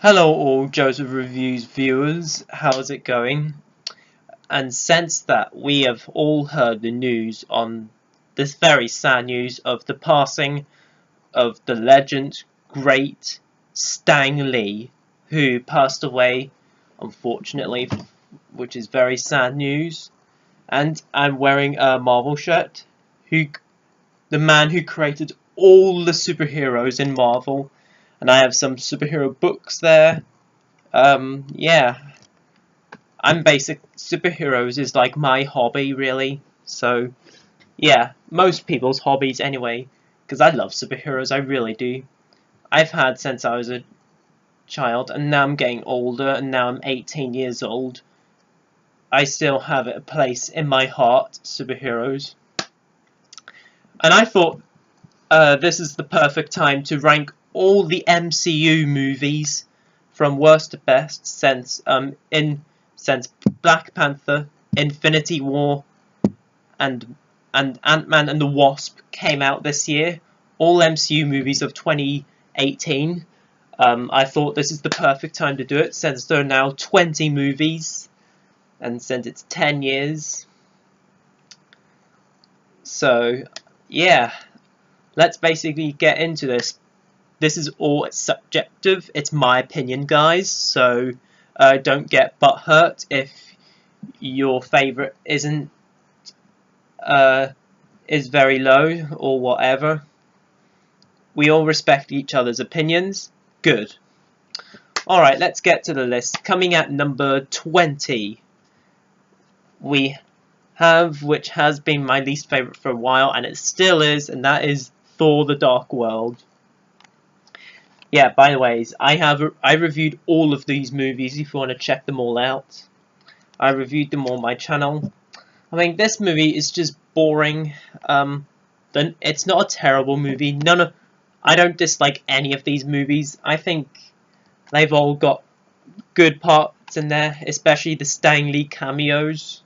Hello all Joseph Reviews viewers, how's it going? And since that we have all heard the news on this very sad news of the passing of the legend, great Stan Lee, who passed away, unfortunately, which is very sad news. And I'm wearing a Marvel shirt, the man who created all the superheroes in Marvel. And I have some superhero books there. Yeah. I'm basic. Superheroes is like my hobby, really. So, yeah. Most people's hobbies, anyway. Because I love superheroes, I really do. I've had since I was a child, and now I'm getting older, and now I'm 18 years old. I still have a place in my heart, superheroes. And I thought this is the perfect time to rank all the MCU movies from worst to best since Black Panther, Infinity War, and AntMan and the Wasp came out this year. All MCU movies of 2018. I thought this is the perfect time to do it since there are now 20 movies and since it's 10 years. So, yeah. Let's basically get into this. This is all subjective. It's my opinion, guys. So don't get butthurt if your favourite is very low or whatever. We all respect each other's opinions. Good. Alright, let's get to the list. Coming at number 20, we have, which has been my least favourite for a while, and it still is, and that is Thor: The Dark World. Yeah, by the way, I reviewed all of these movies if you want to check them all out. I reviewed them on my channel. I mean, this movie is just boring. It's not a terrible movie. I don't dislike any of these movies. I think they've all got good parts in there, especially the Stan Lee cameos.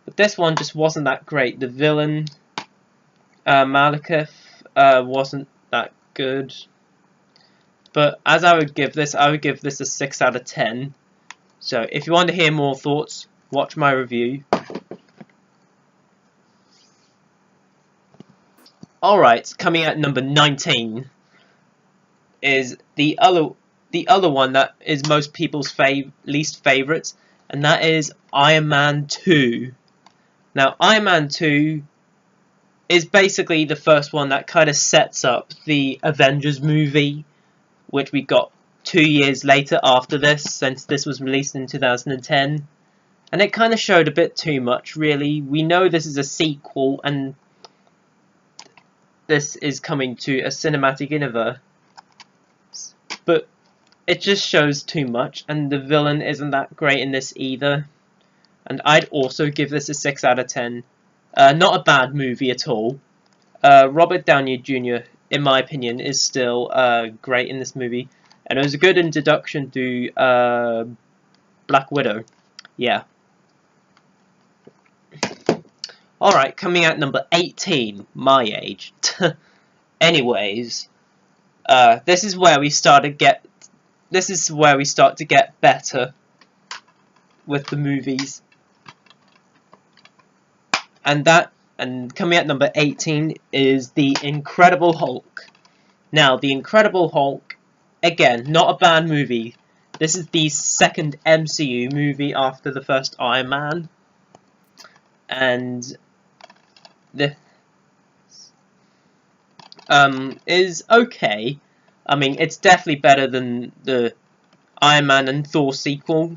But this one just wasn't that great. The villain, Malekith, wasn't that good. But as I would give this a 6 out of 10. So if you want to hear more thoughts, watch my review. Alright, coming at number 19 is the other one that is most people's least favourites, and that is Iron Man 2. Now, Iron Man 2 is basically the first one that kind of sets up the Avengers movie, which we got 2 years later after this, since this was released in 2010. And it kind of showed a bit too much, really. We know this is a sequel, and this is coming to a cinematic universe. But it just shows too much, and the villain isn't that great in this either. And I'd also give this a 6 out of 10. Not a bad movie at all. Robert Downey Jr., in my opinion, is still great in this movie. And it was a good introduction to Black Widow. Yeah. Alright, coming at number 18, my age. Anyways, this is where we start to get better with the movies. And coming at number 18 is The Incredible Hulk. Now, The Incredible Hulk, again, not a bad movie. This is the second MCU movie after the first Iron Man. And this is okay. I mean, it's definitely better than the Iron Man and Thor sequel.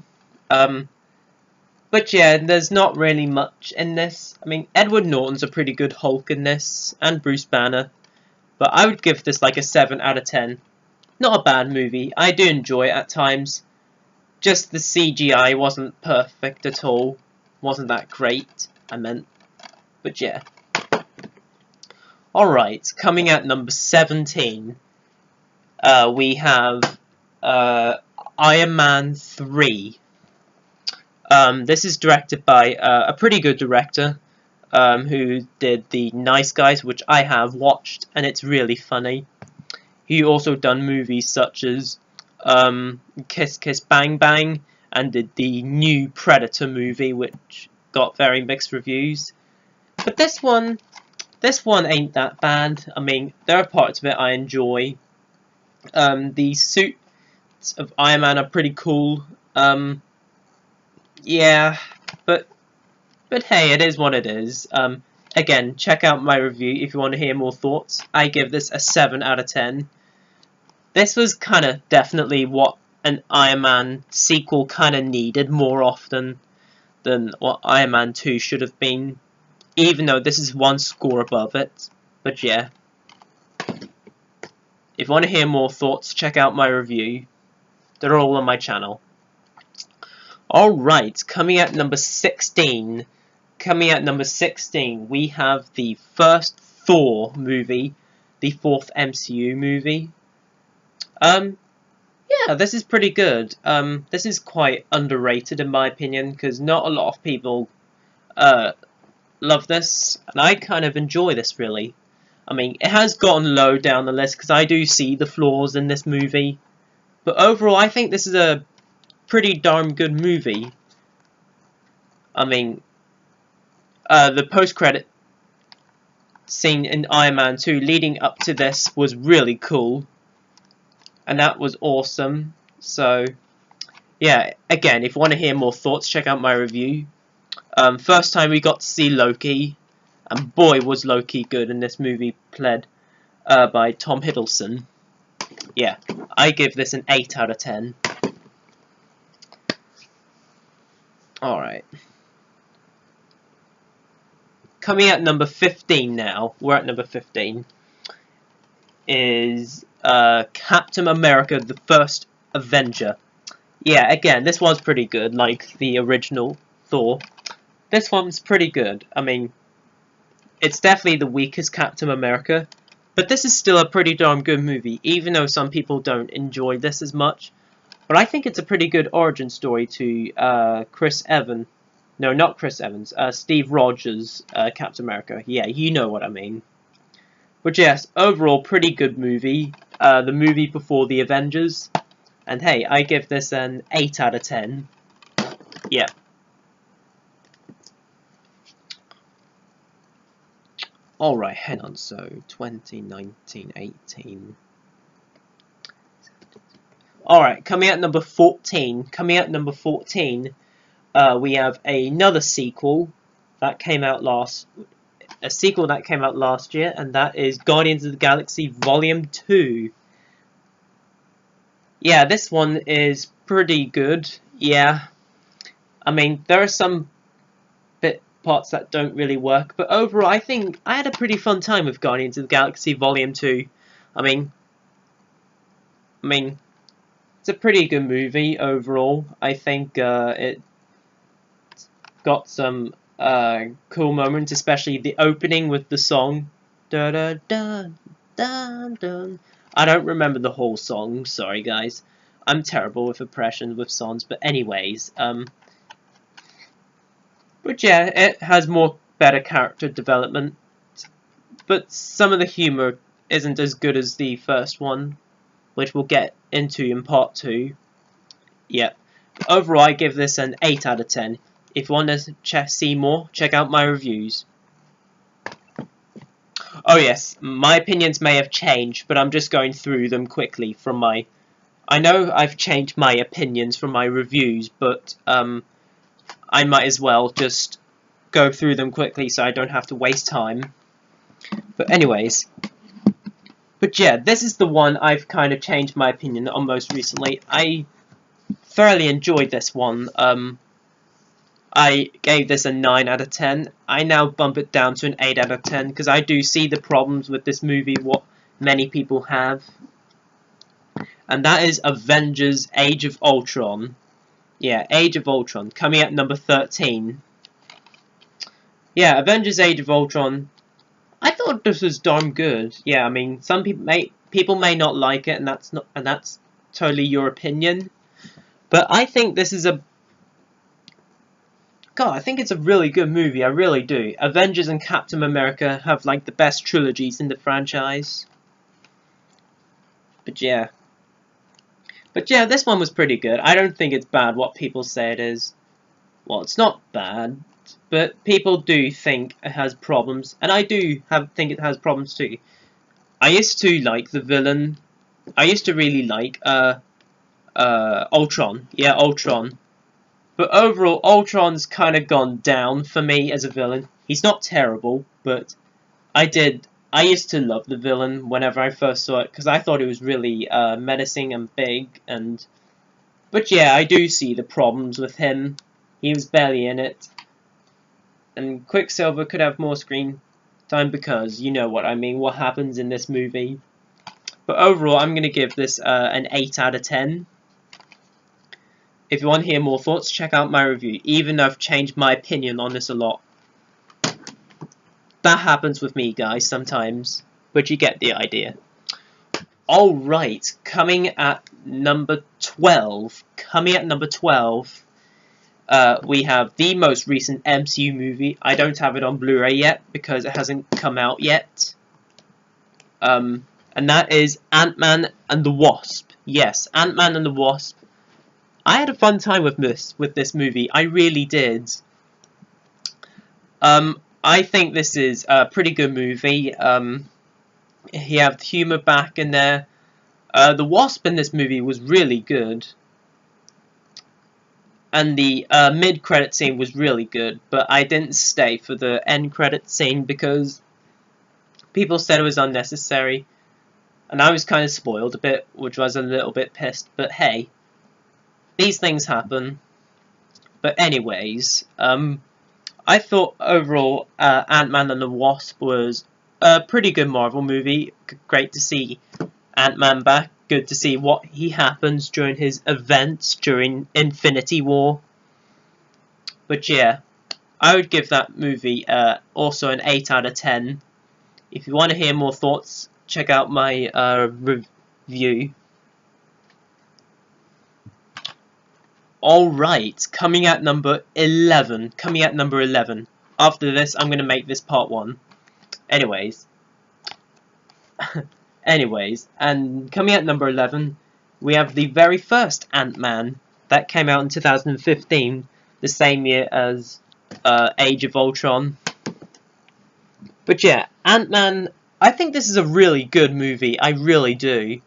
But yeah, there's not really much in this. I mean, Edward Norton's a pretty good Hulk in this, and Bruce Banner. But I would give this like a 7 out of 10. Not a bad movie. I do enjoy it at times. Just the CGI wasn't perfect at all. Wasn't that great, I meant. But yeah. Alright, coming at number 17, we have Iron Man 3. This is directed by a pretty good director who did The Nice Guys, which I have watched, and it's really funny. He also done movies such as Kiss Kiss Bang Bang, and did the new Predator movie, which got very mixed reviews. But this one ain't that bad. I mean, there are parts of it I enjoy. The suits of Iron Man are pretty cool. Yeah, but hey, it is what it is. Again, check out my review if you want to hear more thoughts. I give this a 7 out of 10. This was kind of definitely what an Iron Man sequel kind of needed more often than what Iron Man 2 should have been. Even though this is one score above it. But yeah. If you want to hear more thoughts, check out my review. They're all on my channel. Alright, coming at number 16. Coming at number 16, we have the first Thor movie. The fourth MCU movie. Yeah, this is pretty good. This is quite underrated in my opinion, because not a lot of people love this, and I kind of enjoy this really. I mean, it has gotten low down the list because I do see the flaws in this movie, but overall I think this is a pretty darn good movie. I mean, the post-credit scene in Iron Man 2 leading up to this was really cool, and that was awesome. So yeah, again, if you want to hear more thoughts, check out my review. First time we got to see Loki, and boy was Loki good in this movie, played by Tom Hiddleston. Yeah, I give this an 8 out of 10. Alright. Coming at number 15 now, we're at number 15, is Captain America, the First Avenger. Yeah, again, this one's pretty good, like the original Thor. This one's pretty good. I mean, it's definitely the weakest Captain America, but this is still a pretty darn good movie, even though some people don't enjoy this as much. But I think it's a pretty good origin story to Chris Evans. No, not Chris Evans. Steve Rogers, Captain America. Yeah, you know what I mean. But yes, overall, pretty good movie. The movie before the Avengers. And hey, I give this an 8 out of 10. Yeah. Alright, hang on, so 2019, 18. Alright, coming at number 14. Coming at number 14, we have another sequel that came out last year, and that is Guardians of the Galaxy Volume 2. Yeah, this one is pretty good. Yeah. I mean, there are some parts that don't really work, but overall I think I had a pretty fun time with Guardians of the Galaxy Volume 2. I mean it's a pretty good movie overall. I think it got some cool moments, especially the opening with the song da da da da da. I don't remember the whole song, sorry guys. I'm terrible with impressions with songs, but anyways, but yeah, it has better character development, but some of the humour isn't as good as the first one, which we'll get into in part 2. Yeah, overall I give this an 8 out of 10. If you want to see more, check out my reviews. Oh yes, my opinions may have changed, but I'm just going through them quickly from my... I know I've changed my opinions from my reviews, but I might as well just go through them quickly so I don't have to waste time. But anyways, but yeah, this is the one I've kind of changed my opinion on most recently. I thoroughly enjoyed this one. I gave this a 9 out of 10. I now bump it down to an 8 out of 10 because I do see the problems with this movie, what many people have. And that is Avengers Age of Ultron. Yeah, Age of Ultron, coming at number 13. Yeah, Avengers Age of Ultron, I thought this was darn good. Yeah, I mean, some people may not like it, and that's totally your opinion. But I think this is I think it's a really good movie, I really do. Avengers and Captain America have like the best trilogies in the franchise. But yeah. But yeah, this one was pretty good. I don't think it's bad what people say it is. Well, it's not bad, but people do think it has problems, and I do think it has problems too. I used to like the villain. I used to really like Ultron. Yeah, Ultron. But overall, Ultron's kind of gone down for me as a villain. He's not terrible, but I used to love the villain whenever I first saw it, because I thought it was really menacing and big, but yeah, I do see the problems with him. He was barely in it. And Quicksilver could have more screen time because, you know what I mean, what happens in this movie. But overall, I'm going to give this an 8 out of 10. If you want to hear more thoughts, check out my review, even though I've changed my opinion on this a lot. That happens with me, guys, sometimes, but you get the idea. Alright, coming at number 12, we have the most recent MCU movie. I don't have it on Blu-ray yet, because it hasn't come out yet. And that is AntMan and the Wasp. Yes, AntMan and the Wasp. I had a fun time with this movie. I really did. I think this is a pretty good movie. You have the humour back in there. The Wasp in this movie was really good. And the mid-credit scene was really good. But I didn't stay for the end-credit scene because people said it was unnecessary. And I was kind of spoiled a bit, which was a little bit pissed. But hey, these things happen. But anyways, I thought overall Ant-Man and the Wasp was a pretty good Marvel movie. Great to see Ant-Man back. Good to see what he happens during his events during Infinity War. But yeah, I would give that movie also an 8 out of 10. If you want to hear more thoughts, check out my review. Alright, coming at number 11. After this, I'm going to make this part 1. Anyways, and coming at number 11, we have the very first Ant-Man that came out in 2015, the same year as Age of Ultron. But yeah, Ant-Man, I think this is a really good movie. I really do.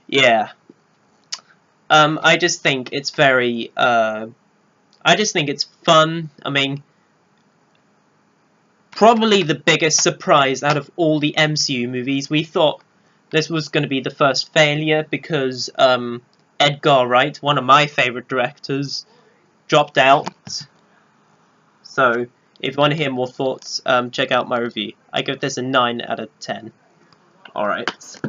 Yeah. I just think it's very, I just think it's fun. I mean, probably the biggest surprise out of all the MCU movies. We thought this was going to be the first failure because Edgar Wright, one of my favourite directors, dropped out. So, if you want to hear more thoughts, check out my review. I give this a 9 out of 10. Alright.